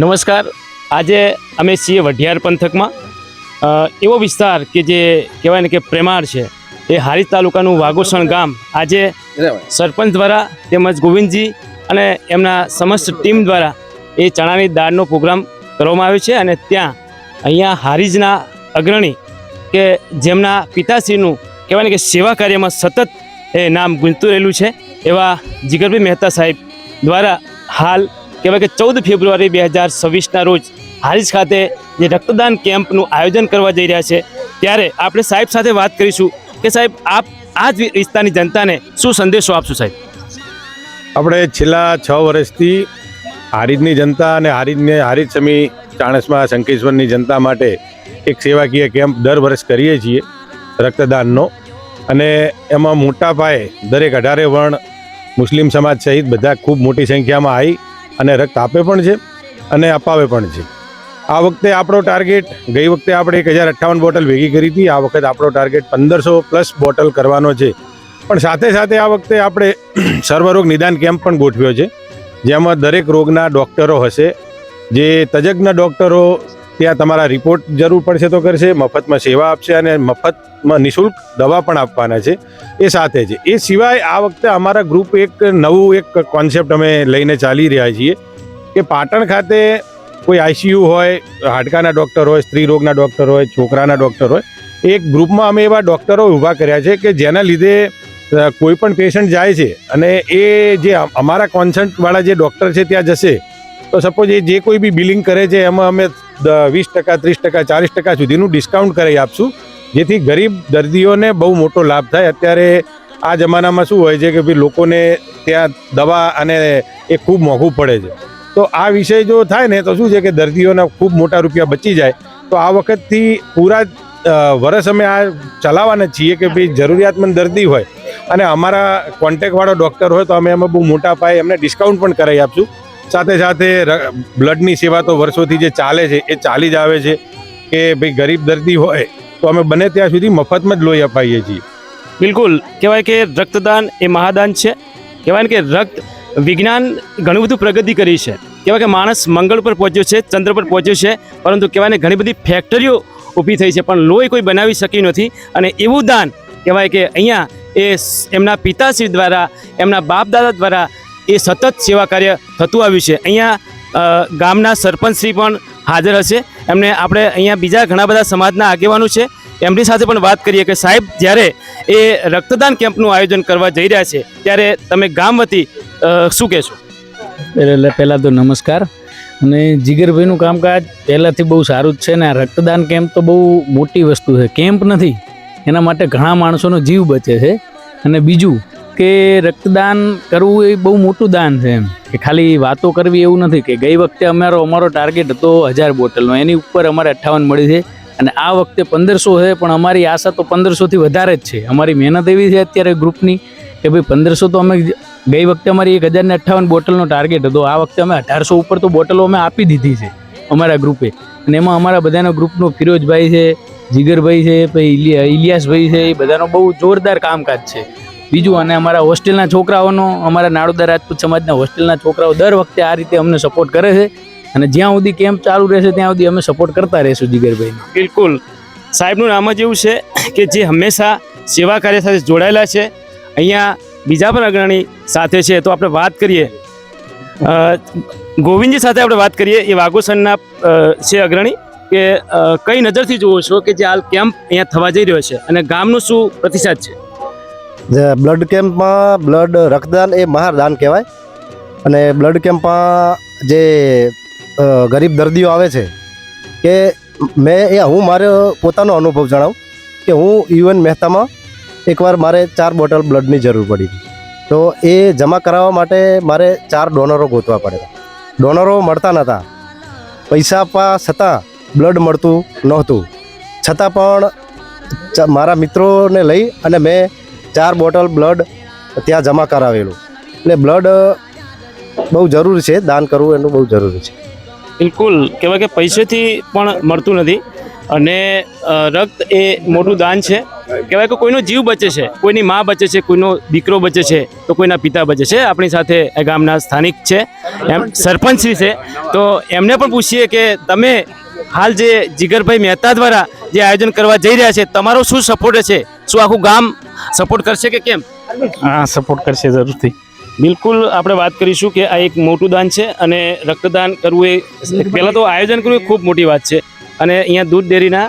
નમસ્કાર. આજે અમે છીએ વઢિયાર પંથકમાં એવો વિસ્તાર કે જે કહેવાય ને કે પ્રેમાળ છે. એ હારીજ તાલુકાનું વાઘોસણ ગામ આજે સરપંચ દ્વારા તેમજ ગોવિંદજી અને એમના સમસ્ત ટીમ દ્વારા એ ચણાની દાળનો પ્રોગ્રામ કરવામાં આવ્યો છે. અને ત્યાં અહીંયા હારીજના અગ્રણી કે જેમના પિતાશ્રીનું કહેવાય ને કે સેવા કાર્યમાં સતત એ નામ ગુંજતું રહેલું છે એવા જીગરભાઈ મહેતા સાહેબ દ્વારા હાલ કહેવાય કે 14 ફેબ્રુઆરી 2026ના રોજ હારીજ ખાતે જે રક્તદાન કેમ્પનું આયોજન કરવા જઈ રહ્યા છે, ત્યારે આપણે સાહેબ સાથે વાત કરીશું કે સાહેબ આપ આ જ વિસ્તારની જનતાને શું સંદેશો આપશો સાહેબ? આપણે છેલ્લા 6 વર્ષથી હારીજની જનતા અને હારીજ સમી ચાણસ્મા શંકેશ્વરની જનતા માટે એક સેવાકીય કેમ્પ દર વર્ષ કરીએ છીએ રક્તદાનનો. અને એમાં મોટા પાયે દરેક 18 વર્ણ મુસ્લિમ સમાજ સહિત બધા ખૂબ મોટી સંખ્યામાં આવી અને રક્ત આપે પણ છે અને અપાવે પણ છે. આ વખતે આપણો ટાર્ગેટ, ગઈ વખતે આપણે 1058 બોટલ ભેગી કરી હતી, આ વખતે આપણો ટાર્ગેટ 1500+ બોટલ કરવાનો છે. પણ સાથે સાથે આ વખતે આપણે સર્વરોગ નિદાન કેમ્પ પણ ગોઠવ્યો છે, જેમાં દરેક રોગના ડૉક્ટરો હશે. જે તજજ્ઞ ડૉક્ટરો ત્યાં તમારા રિપોર્ટ જરૂર પડશે તો કરશે, મફતમાં સેવા આપશે અને મફતમાં નિઃશુલ્ક દવા પણ આપવાના છે. એ સાથે છે. એ સિવાય આ વખતે અમારા ગ્રુપ એક નવું કોન્સેપ્ટ અમે લઈને ચાલી રહ્યા છીએ કે પાટણ ખાતે કોઈ આઈસીયુ હોય, હાડકાના ડૉક્ટર હોય, સ્ત્રી રોગના ડૉક્ટર હોય, છોકરાના ડૉક્ટર હોય, એક ગ્રુપમાં અમે એવા ડૉક્ટરો ઊભા કર્યા છે કે જેના લીધે કોઈ પણ પેશન્ટ જાય છે અને એ જે અમારા કોન્સન્ટવાળા જે ડૉક્ટર છે ત્યાં જશે તો સપોઝ એ જે કોઈ બી બિલિંગ કરે છે એમાં અમે 20%, 30%, 40% સુધીનું ડિસ્કાઉન્ટ કરી આપશું, જેથી ગરીબ દર્દીઓને બહુ મોટો લાભ થાય. અત્યારે આ જમાનામાં શું હોય છે કે ભાઈ લોકોને ત્યાં દવા અને એ ખૂબ મોંઘું પડે છે. તો આ વિષય જો થાય ને તો શું છે કે દર્દીઓના ખૂબ મોટા રૂપિયા બચી જાય. તો આ વખતથી પૂરા વર્ષ અમે આ ચલાવવાના છીએ કે ભાઈ જરૂરિયાતમંદ દર્દી હોય અને અમારા કોન્ટેક્ટવાળો ડૉક્ટર હોય તો અમે એમાં બહુ મોટા પાયે એમને ડિસ્કાઉન્ટ પણ કરાવી આપશું. સાથે સાથે બ્લડની સેવા તો વર્ષોથી જે ચાલે છે એ ચાલી જ આવે છે કે ભાઈ ગરીબ દર્દી હોય તો અમે બને ત્યાં સુધી મફતમાં જ લોહી અપાઈએ છીએ. બિલકુલ, કહેવાય કે રક્તદાન એ મહાદાન છે. કહેવાય ને કે રક્ત વિજ્ઞાન ઘણું બધું પ્રગતિ કરી છે. કહેવાય કે માણસ મંગળ પર પહોંચ્યો છે, ચંદ્ર પર પહોંચ્યો છે, પરંતુ કહેવાય ને ઘણી બધી ફેક્ટરીઓ ઊભી થઈ છે પણ લોહી કોઈ બનાવી શક્યું નથી. અને એવું દાન કહેવાય કે અહીંયા એ એમના પિતાશ્રી દ્વારા, એમના બાપ દાદા દ્વારા એ સતત સેવા કાર્ય થતું આવ્યું છે. અહીંયા ગામના સરપંચશ્રી પણ હાજર હશે. એમને આપણે અહીંયા બીજા ઘણા બધા સમાજના આગેવાનો છે, એમની સાથે પણ વાત કરીએ કે સાહેબ જ્યારે એ રક્તદાન કેમ્પનું આયોજન કરવા જઈ રહ્યા છે ત્યારે તમે ગામ વતી શું કહેશો? એટલે પહેલાં તો નમસ્કાર. અને જીગરભાઈનું કામકાજ પહેલાંથી બહુ સારું જ છે ને આ રક્તદાન કેમ્પ તો બહુ મોટી વસ્તુ છે. કેમ્પ નથી, એના માટે ઘણા માણસોનો જીવ બચે છે. અને બીજું કે રક્તદાન કરવું એ બહુ મોટું દાન છે. એમ કે ખાલી વાતો કરવી એવું નથી. કે ગઈ વખતે અમારો ટાર્ગેટ હતો 1000 બોટલનો, એની ઉપર અમારે 58 મળી છે અને આ વખતે 1500 છે. પણ અમારી આશા તો 1500થી વધારે જ છે. અમારી મહેનત એવી છે અત્યારે ગ્રુપની કે ભાઈ 1500 તો અમે ગઈ વખતે અમારી 1058 બોટલનો ટાર્ગેટ હતો, આ વખતે અમે 1800 ઉપર તો બોટલો અમે આપી દીધી છે અમારા ગ્રુપે. અને એમાં અમારા બધાના ગ્રુપનો ફિરોજભાઈ છે, જીગરભાઈ છે, પછી ઇલિયાસભાઈ છે, એ બધાનો બહુ જોરદાર કામકાજ છે. બીજું અને અમારા હોસ્ટેલના છોકરાઓનો, અમારા નાડોદા રાજપૂત સમાજના હોસ્ટેલના છોકરાઓ દર વખતે આ રીતે અમને સપોર્ટ કરે છે અને જ્યાં સુધી કેમ્પ ચાલુ રહેશે ત્યાં સુધી અમે સપોર્ટ કરતા રહીશું જીગરભાઈને. બિલકુલ, સાહેબનું નામ જ એવું છે કે જે હંમેશા સેવા કાર્ય સાથે જોડાયેલા છે. અહીંયા બીજા પણ અગ્રણી સાથે છે તો આપણે વાત કરીએ, ગોવિંદજી સાથે આપણે વાત કરીએ. એ વાઘોસણના છે અગ્રણી, કે કઈ નજરથી જુઓ છો કે જે હાલ કેમ્પ અહીંયા થવા જઈ રહ્યો છે અને ગામનું શું પ્રતિસાદ છે? બ્લડ કેમ્પમાં રક્તદાન એ મહાદાન કહેવાય. અને બ્લડ કેમ્પમાં જે ગરીબ દર્દીઓ આવે છે કે હું મારો પોતાનો અનુભવ જણાવું કે હું યુએન મહેતામાં એકવાર મારે 4 બોટલ બ્લડની જરૂર પડી હતી. તો એ જમા કરાવવા માટે મારે 4 ડોનરો ગોતવા પડ્યા. ડોનરો મળતા નહોતા, પૈસા આપવા છતાં બ્લડ મળતું નહોતું. છતાં પણ મારા મિત્રોને લઈ અને મેં 4 બોટલ બ્લડ ત્યાં જમા કરાવેલું. એટલે બ્લડ બહુ જરૂરી છે, દાન કરવું એનું બહુ જરૂરી છે. બિલકુલ, કહેવાય કે પૈસેથી પણ મળતું નથી. અને રક્ત એ મોટું દાન છે. કહેવાય કે કોઈનો જીવ બચે છે, કોઈની મા બચે છે, કોઈનો દીકરો બચે છે, તો કોઈના પિતા બચે છે. આપણી સાથે એ ગામના સ્થાનિક છે, એમ સરપંચશ્રી છે, તો એમને પણ પૂછીએ કે તમે હાલ જે જીગરભાઈ મહેતા દ્વારા જે આયોજન કરવા જઈ રહ્યા છે, તમારો શું સપોર્ટ છે? શું આખું ગામ સપોર્ટ કરશે કે કેમ? હા, સપોર્ટ કરશે જરૂરથી. બિલકુલ, આપણે વાત કરીશું કે આ એક મોટું દાન છે અને રક્તદાન કરવું એ પહેલાં તો આયોજન કરવું એ ખૂબ મોટી વાત છે. અને અહીંયા દૂધ ડેરીના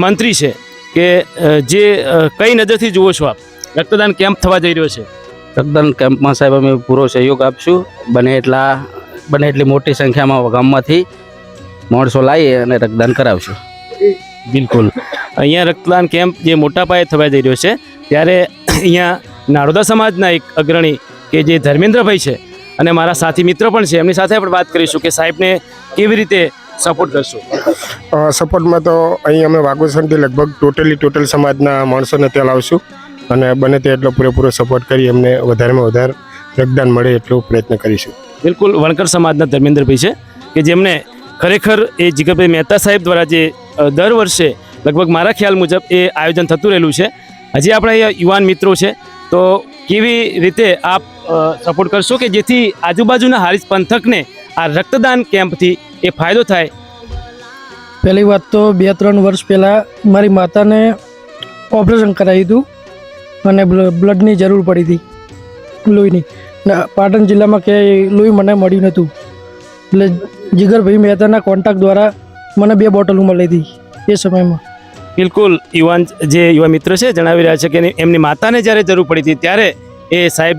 મંત્રી છે કે જે કઈ નજરથી જુઓ છો આપ રક્તદાન કેમ્પ થવા જઈ રહ્યો છે? રક્તદાન કેમ્પમાં સાહેબ અમે પૂરો સહયોગ આપશું. બને એટલી મોટી સંખ્યામાં ગામમાંથી માણસો લાવી અને રક્તદાન કરાવશું. બિલકુલ, અહીંયા રક્તદાન કેમ્પ જે મોટા પાયે થવા જઈ રહ્યો છે, ત્યારે અહીંયા નારોદા સમાજના એક અગ્રણી કે જે ધર્મેન્દ્રભાઈ છે અને મારા સાથી મિત્ર પણ છે, એમની સાથે આપણે વાત કરીશું કે સાહેબને કેવી રીતે સપોર્ટ કરશો. સપોર્ટમાં તો અહીં અમે વાઘોસણથી લગભગ ટોટલ સમાજના માણસોને ત્યાં લાવશું અને બને તે એટલો પૂરેપૂરો સપોર્ટ કરી એમને વધારેમાં વધારે રક્તદાન મળે એટલો પ્રયત્ન કરીશું. બિલકુલ, વણકર સમાજના ધર્મેન્દ્રભાઈ છે કે જેમને ખરેખર એ જીગરભાઈ મહેતા સાહેબ દ્વારા જે દર વર્ષે લગભગ મારા ખ્યાલ મુજબ એ આયોજન થતું રહેલું છે. હજી આપણે અહીંયા યુવાન મિત્રો છે, તો કેવી રીતે આપ સપોર્ટ કરશો કે જેથી આજુબાજુના હારીજ પંથકને આ રક્તદાન કેમ્પથી એ ફાયદો થાય? પહેલી વાત તો 2-3 વર્ષ પહેલાં મારી માતાને ઓપરેશન કરાવ્યું હતું અને બ્લડની જરૂર પડી હતી, લોહીની. ને પાટણ જિલ્લામાં ક્યાંય લોહી મને મળ્યું નહોતું, એટલે જીગરભાઈ મહેતાના કોન્ટેક્ટ દ્વારા મને 2 બોટલો મળી હતી એ સમયમાં. બિલકુલ, યુવા મિત્ર છે જણાવી રહ્યા છે કે એમની માતાને જ્યારે જરૂર પડી હતી ત્યારે એ સાહેબ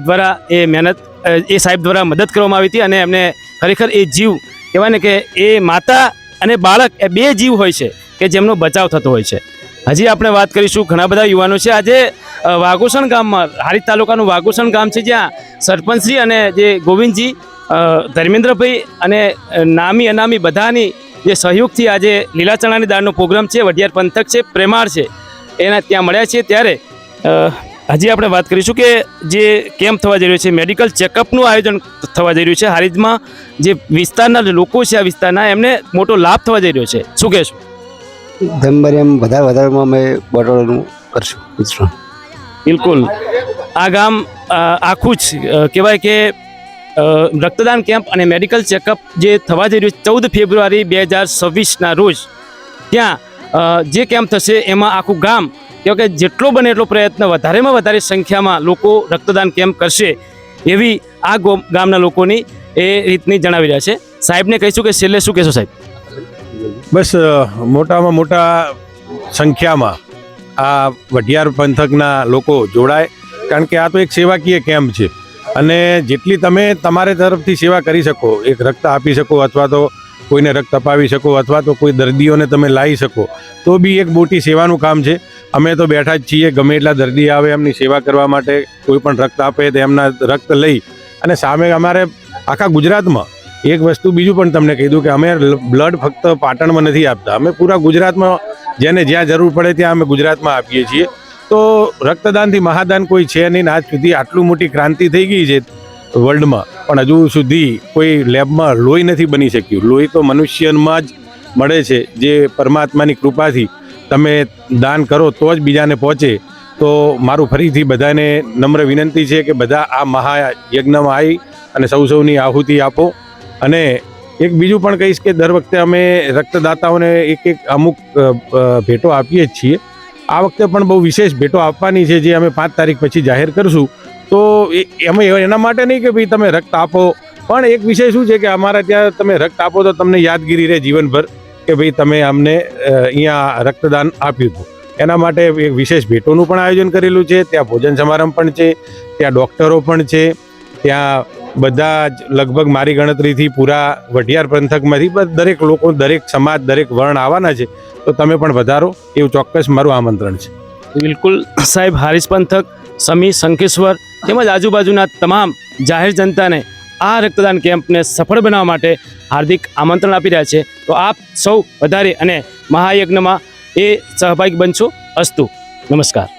દ્વારા મદદ કરવામાં આવી હતી અને એમને ખરેખર એ જીવ કહેવાય ને કે એ માતા અને બાળક એ 2 જીવ હોય છે કે જેમનો બચાવ થતો હોય છે. હજી આપણે વાત કરીશું, ઘણા બધા યુવાનો છે. આજે વાઘોસણ ગામમાં, હારીજ તાલુકાનું વાઘોસણ ગામ છે, જ્યાં સરપંચશ્રી અને જે ગોવિંદજી, ધર્મેન્દ્રભાઈ અને નામી અનામી બધાની જે સહયોગથી આજે લીલા ચણાની દાળનો પ્રોગ્રામ છે, વઢિયાર પંથક છે, પ્રેમાળ છે, એના ત્યાં મળ્યા છે. ત્યારે હજી આપણે વાત કરીશું કે જે કેમ્પ થવા જઈ રહ્યો છે, મેડિકલ ચેકઅપનું આયોજન થવા જઈ રહ્યું છે. હારીજમાં જે વિસ્તારના લોકો છે, આ વિસ્તારના, એમને મોટો લાભ થવા જઈ રહ્યો છે. શું કહેશો? એમ વધારેમાં અમે બોટલોનું કરશું. બિલકુલ, આ ગામ આખું જ કહેવાય કે રક્તદાન કેમ્પ અને મેડિકલ ચેકઅપ જે થવા જઈ રહ્યું છે 14 ફેબ્રુઆરી 2026ના રોજ, ત્યાં જે કેમ્પ થશે એમાં આખું ગામ કહેવાય કે જેટલો બને એટલો પ્રયત્ન વધારેમાં વધારે સંખ્યામાં લોકો રક્તદાન કેમ્પ કરશે એવી આ ગામના લોકોની એ રીતની જણાવી રહ્યા છે. સાહેબને કહીશું કે છેલ્લે શું કહેશો સાહેબ? બસ મોટામાં મોટા સંખ્યામાં આ વઢિયાર પંથકના લોકો જોડાય, કારણ કે આ તો એક સેવાકીય કેમ્પ છે અને જેટલી તમે તમારે તરફથી સેવા કરી શકો, એક રક્ત આપી શકો અથવા તો કોઈને રક્ત અપાવી શકો અથવા તો કોઈ દર્દીઓને તમે લાવી શકો, તો બી એક મોટી સેવાનું કામ છે. અમે તો બેઠા જ છીએ, ગમે એટલા દર્દી આવે એમની સેવા કરવા માટે, કોઈ પણ રક્ત આપે તો એમના રક્ત લઈ અને સામે અમારે આખા ગુજરાતમાં એક વસ્તુ બીજું પણ તમને કહી દઉં કે અમે બ્લડ ફક્ત પાટણમાં નથી આપતા, અમે પૂરા ગુજરાતમાં જેને જ્યાં જરૂર પડે ત્યાં અમે ગુજરાતમાં આપીએ છીએ. તો રક્તદાનથી મહાદાન કોઈ છે નહીં. આજ સુધી આટલું મોટી ક્રાંતિ થઈ ગઈ છે વર્લ્ડમાં, પણ હજુ સુધી કોઈ લેબમાં લોહી નથી બની શક્યું. લોહી તો મનુષ્યમાં જ મળે છે, જે પરમાત્માની કૃપાથી તમે દાન કરો તો જ બીજાને પહોંચે. તો મારું ફરીથી બધાને નમ્ર વિનંતી છે કે બધા આ મહાયજ્ઞમાં આવી અને સૌની આહુતિ આપો. અને એક બીજું પણ કહીશ કે દર વખતે અમે રક્તદાતાઓને એક અમુક ભેટો આપીએ જ છીએ. આ વખતે પણ બહુ વિશેષ ભેટો આપવાની છે, જે અમે 5 તારીખ પછી જાહેર કરશું. તો અમે એના માટે નહીં કે ભાઈ તમે રક્ત આપો, પણ એક વિષય શું છે કે અમારા ત્યાં તમે રક્ત આપો તો તમને યાદગીરી રહે જીવનભર કે ભાઈ તમે અમને અહીંયા રક્તદાન આપ્યું હતું. એના માટે એક વિશેષ ભેટોનું પણ આયોજન કરેલું છે. ત્યાં ભોજન સમારંભ પણ છે, ત્યાં ડૉક્ટરો પણ છે, ત્યાં બધા જ લગભગ મારી ગણતરીથી પૂરા વઢિયાર પંથકમાંથી દરેક લોકો, દરેક સમાજ, દરેક વર્ણ આવવાના છે. તો તમે પણ વધારો એવું ચોક્કસ મારું આમંત્રણ છે. બિલકુલ સાહેબ, હારીજ પંથક, સમી, શંખેશ્વર તેમજ આજુબાજુના તમામ જાહેર જનતાને આ રક્તદાન કેમ્પને સફળ બનાવવા માટે હાર્દિક આમંત્રણ આપી રહ્યા છે. તો આપ સૌ વધારે અને મહાયજ્ઞમાં એ સહભાગી બનશો. અસ્તુ. નમસ્કાર.